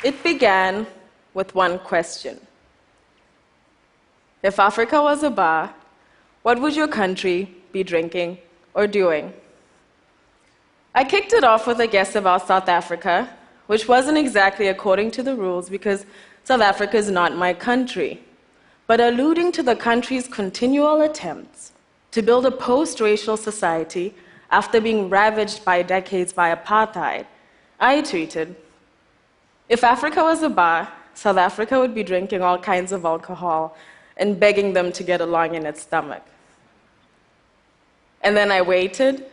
It began with one question. If Africa was a bar, what would your country be drinking or doing? I kicked it off with a guess about South Africa, which wasn't exactly according to the rules because South Africa is not my country, but alluding to the country's continual attempts to build a post-racial society after being ravaged by decades by apartheid, I tweeted, if Africa was a bar, South Africa would be drinking all kinds of alcohol and begging them to get along in its stomach. And then I waited.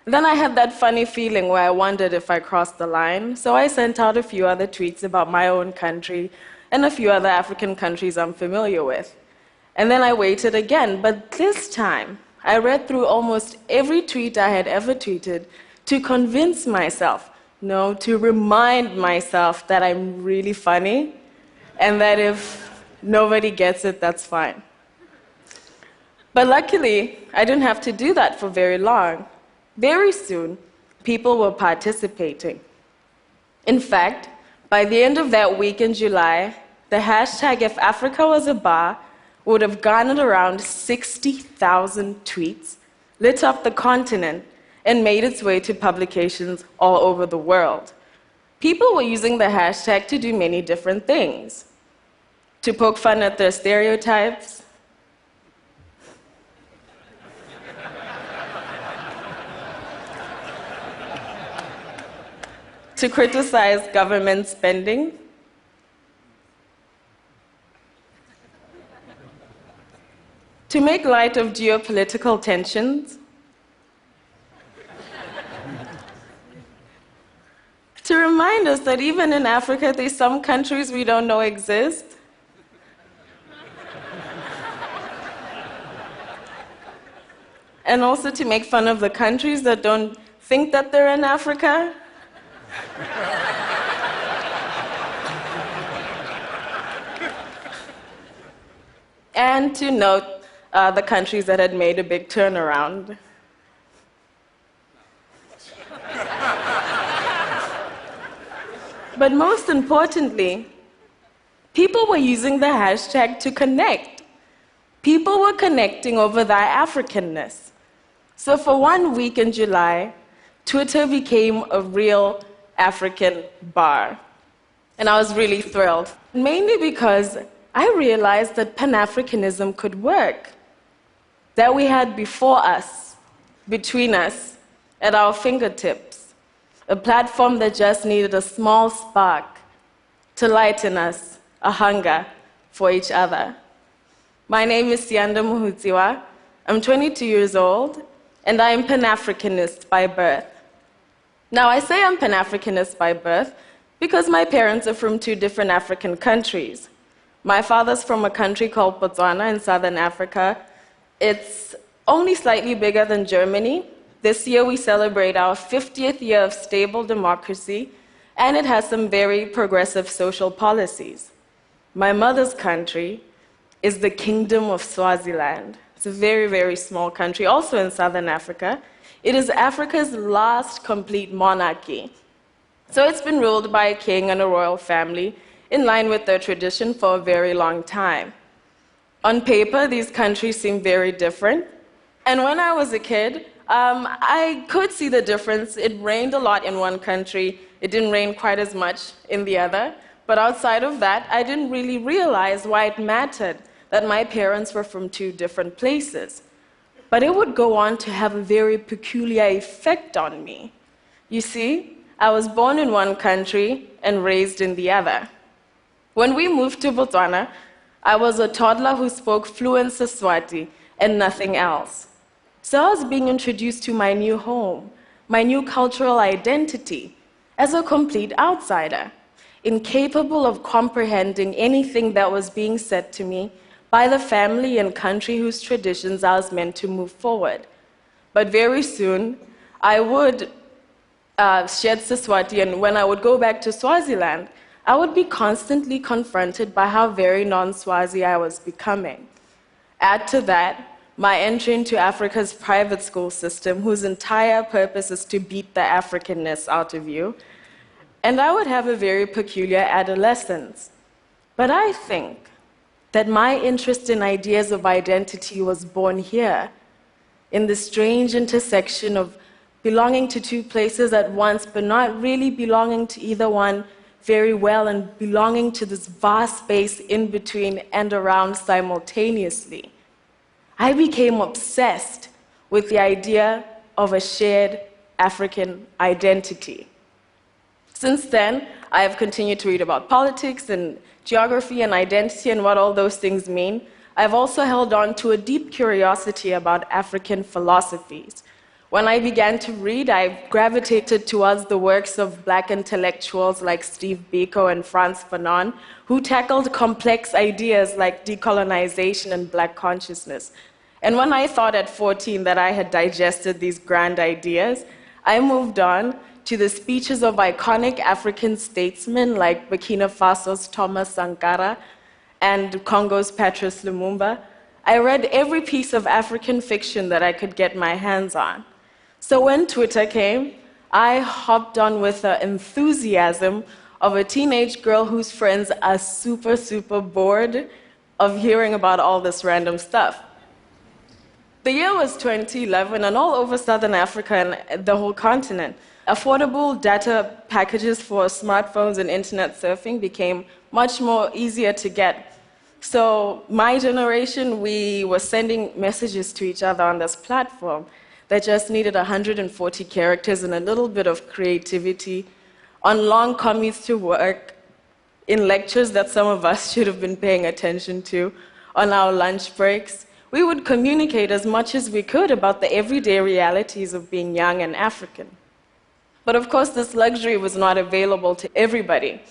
Then I had that funny feeling where I wondered if I crossed the line, so I sent out a few other tweets about my own country and a few other African countries I'm familiar with. And then I waited again, but this time I read through almost every tweet I had ever tweeted to convince myself, no, to remind myself that I'm really funny and that if nobody gets it, that's fine. But luckily, I didn't have to do that for very long. Very soon, people were participating. In fact, by the end of that week in July, the hashtag If Africa Was a Bar would have garnered around 60,000 tweets, lit up the continent, and made its way to publications all over the world. People were using the hashtag to do many different things. To poke fun at their stereotypes, to criticize government spending, to make light of geopolitical tensions, to remind us that even in Africa, there's some countries we don't know exist, and also to make fun of the countries that don't think that they're in Africa. And to note the countries that had made a big turnaround. But most importantly, people were using the hashtag to connect. People were connecting over their Africanness. So for 1 week in July, Twitter became a real African bar. And I was really thrilled, mainly because I realized that Pan-Africanism could work, that we had before us, between us, at our fingertips, a platform that just needed a small spark to light in us a hunger for each other. My name is Siyanda Mohutsiwa. I'm 22 years old, and I am Pan-Africanist by birth. Now, I say I'm Pan-Africanist by birth because my parents are from 2 different African countries. My father's from a country called Botswana in southern Africa. It's only slightly bigger than Germany. This year we celebrate our 50th year of stable democracy, and it has some very progressive social policies. My mother's country is the Kingdom of Swaziland. It's a very, very small country, also in southern Africa. It is Africa's last complete monarchy. So it's been ruled by a king and a royal family in line with their tradition for a very long time. On paper, these countries seem very different. And when I was a kid, I could see the difference. It rained a lot in one country. It didn't rain quite as much in the other. But outside of that, I didn't really realize why it mattered that my parents were from 2 different places. But it would go on to have a very peculiar effect on me. You see, I was born in one country and raised in the other. When we moved to Botswana, I was a toddler who spoke fluent Seswati and nothing else. So I was being introduced to my new home, my new cultural identity, as a complete outsider, incapable of comprehending anything that was being said to me by the family and country whose traditions I was meant to move forward. But very soon, I would shed Seswati, and when I would go back to Swaziland, I would be constantly confronted by how very non-Swazi I was becoming. Add to that my entry into Africa's private school system, whose entire purpose is to beat the Africanness out of you, and I would have a very peculiar adolescence. But I think that my interest in ideas of identity was born here, in the strange intersection of belonging to two places at once, but not really belonging to either one very well, and belonging to this vast space in between and around simultaneously. I became obsessed with the idea of a shared African identity. Since then, I have continued to read about politics and geography and identity and what all those things mean. I've also held on to a deep curiosity about African philosophies. When I began to read, I gravitated towards the works of Black intellectuals like Steve Biko and Frantz Fanon, who tackled complex ideas like decolonization and Black consciousness. And when I thought at 14 that I had digested these grand ideas, I moved on to the speeches of iconic African statesmen like Burkina Faso's Thomas Sankara and Congo's Patrice Lumumba. I read every piece of African fiction that I could get my hands on. So when Twitter came, I hopped on with the enthusiasm of a teenage girl whose friends are super bored of hearing about all this random stuff. The year was 2011, and all over Southern Africa and the whole continent, affordable data packages for smartphones and internet surfing became much more easier to get. So my generation, we were sending messages to each other on this platform that just needed 140 characters and a little bit of creativity on long commutes to work, in lectures that some of us should have been paying attention to, on our lunch breaks. We would communicate as much as we could about the everyday realities of being young and African. But of course, this luxury was not available to everybody.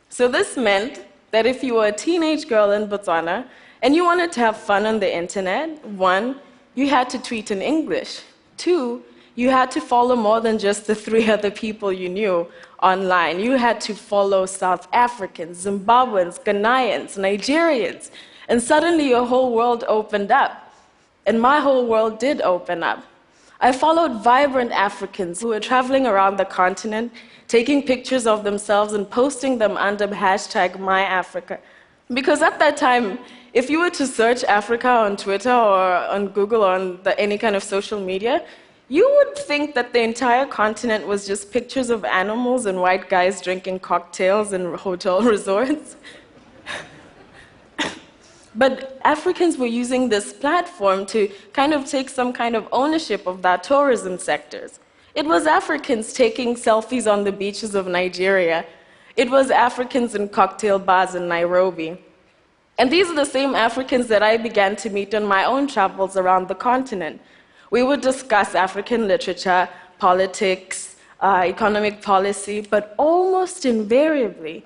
So this meant that if you were a teenage girl in Botswana and you wanted to have fun on the internet, 1, you had to tweet in English. 2, you had to follow more than just the 3 other people you knew online. You had to follow South Africans, Zimbabweans, Ghanaians, Nigerians, and suddenly your whole world opened up. And my whole world did open up. I followed vibrant Africans who were traveling around the continent, taking pictures of themselves and posting them under #MyAfrica. Because at that time, if you were to search Africa on Twitter or on Google or on any kind of social media, you would think that the entire continent was just pictures of animals and white guys drinking cocktails in hotel resorts. But Africans were using this platform to kind of take some kind of ownership of that tourism sectors. It was Africans taking selfies on the beaches of Nigeria. It was Africans in cocktail bars in Nairobi. And these are the same Africans that I began to meet on my own travels around the continent. We would discuss African literature, politics, economic policy, but almost invariably,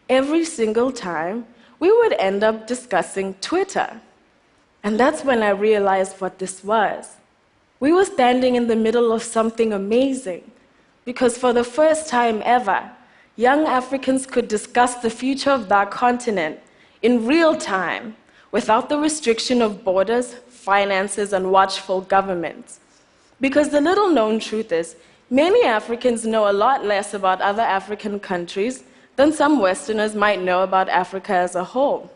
every single time, we would end up discussing Twitter. And that's when I realized what this was. We were standing in the middle of something amazing, because for the first time ever, young Africans could discuss the future of that continent in real time, without the restriction of borders, finances, and watchful governments. Because the little-known truth is, many Africans know a lot less about other African countries than some Westerners might know about Africa as a whole.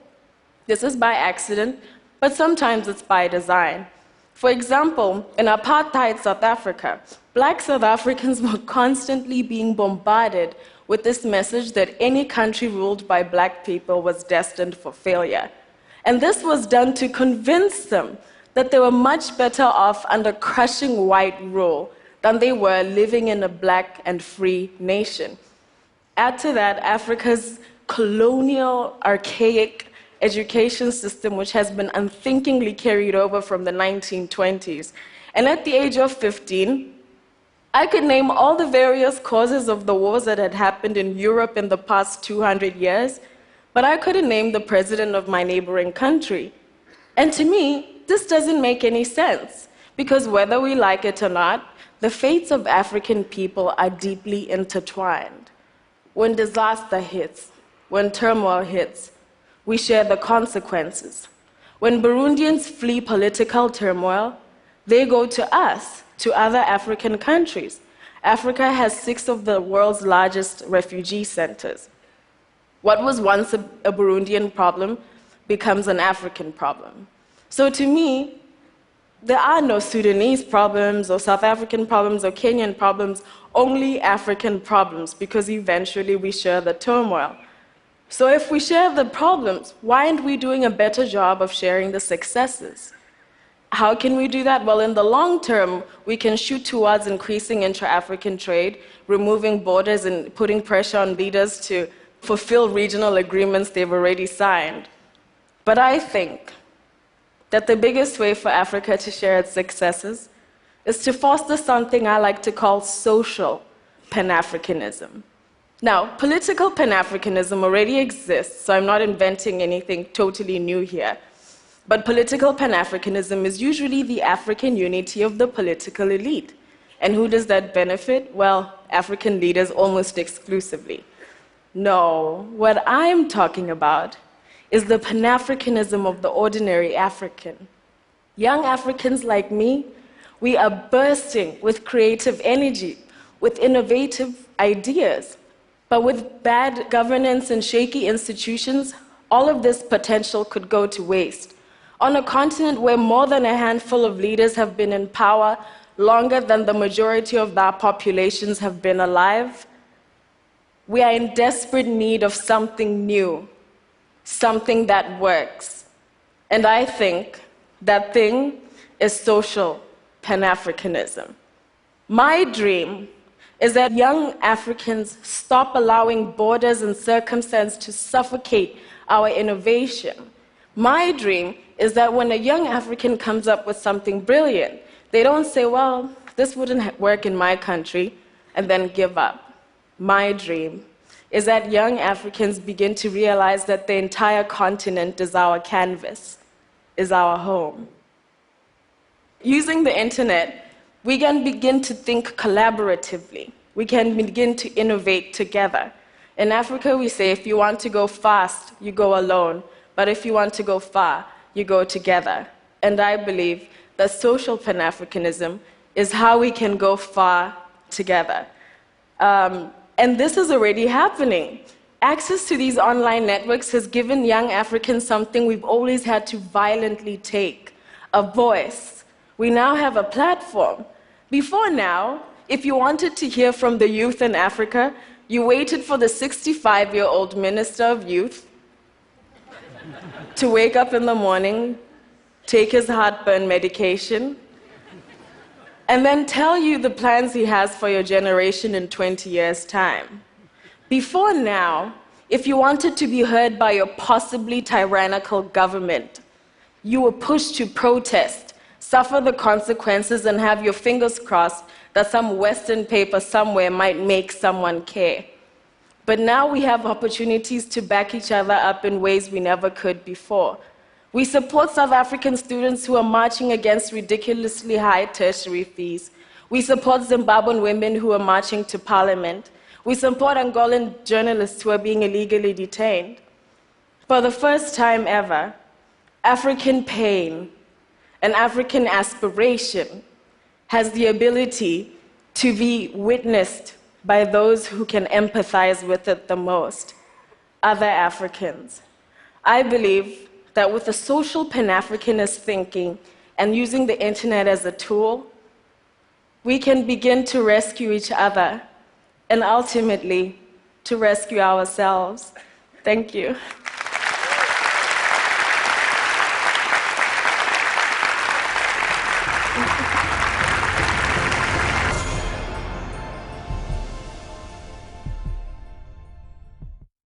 This is by accident, but sometimes it's by design. For example, in apartheid South Africa, Black South Africans were constantly being bombarded with this message that any country ruled by Black people was destined for failure. And this was done to convince them that they were much better off under crushing white rule than they were living in a Black and free nation. Add to that Africa's colonial, archaic education system, which has been unthinkingly carried over from the 1920s. And at the age of 15, I could name all the various causes of the wars that had happened in Europe in the past 200 years, but I couldn't name the president of my neighboring country. And to me, this doesn't make any sense, because whether we like it or not, the fates of African people are deeply intertwined. When disaster hits, when turmoil hits, we share the consequences. When Burundians flee political turmoil, they go to us, to other African countries. Africa has 6 of the world's largest refugee centers. What was once a Burundian problem becomes an African problem. So to me, there are no Sudanese problems or South African problems or Kenyan problems, only African problems, because eventually we share the turmoil. So if we share the problems, why aren't we doing a better job of sharing the successes? How can we do that? Well, in the long term, we can shoot towards increasing intra-African trade, removing borders and putting pressure on leaders to fulfill regional agreements they've already signed. But I think that the biggest way for Africa to share its successes is to foster something I like to call social Pan-Africanism. Now, political Pan-Africanism already exists, so I'm not inventing anything totally new here. But political Pan-Africanism is usually the African unity of the political elite. And who does that benefit? Well, African leaders almost exclusively. No, what I'm talking about is the Pan-Africanism of the ordinary African. Young Africans like me, we are bursting with creative energy, with innovative ideas. But with bad governance and shaky institutions, all of this potential could go to waste. On a continent where more than a handful of leaders have been in power longer than the majority of their populations have been alive, we are in desperate need of something new, something that works. And I think that thing is social Pan-Africanism. My dream is that young Africans stop allowing borders and circumstance to suffocate our innovation. My dream is that when a young African comes up with something brilliant, they don't say, well, this wouldn't work in my country, and then give up. My dream is that young Africans begin to realize that the entire continent is our canvas, is our home. Using the internet, we can begin to think collaboratively. We can begin to innovate together. In Africa, we say if you want to go fast, you go alone. But if you want to go far, you go together. And I believe that social Pan-Africanism is how we can go far together. And this is already happening. Access to these online networks has given young Africans something we've always had to violently take, a voice. We now have a platform. Before now, if you wanted to hear from the youth in Africa, you waited for the 65-year-old Minister of Youth to wake up in the morning, take his heartburn medication, and then tell you the plans he has for your generation in 20 years' time. Before now, if you wanted to be heard by your possibly tyrannical government, you were pushed to protest, suffer the consequences, and have your fingers crossed that some Western paper somewhere might make someone care. But now we have opportunities to back each other up in ways we never could before. We support South African students who are marching against ridiculously high tertiary fees. We support Zimbabwean women who are marching to parliament. We support Angolan journalists who are being illegally detained. For the first time ever, African pain and African aspiration has the ability to be witnessed by those who can empathize with it the most, other Africans. I believe that with a social Pan-Africanist thinking and using the internet as a tool, we can begin to rescue each other and ultimately to rescue ourselves. Thank you.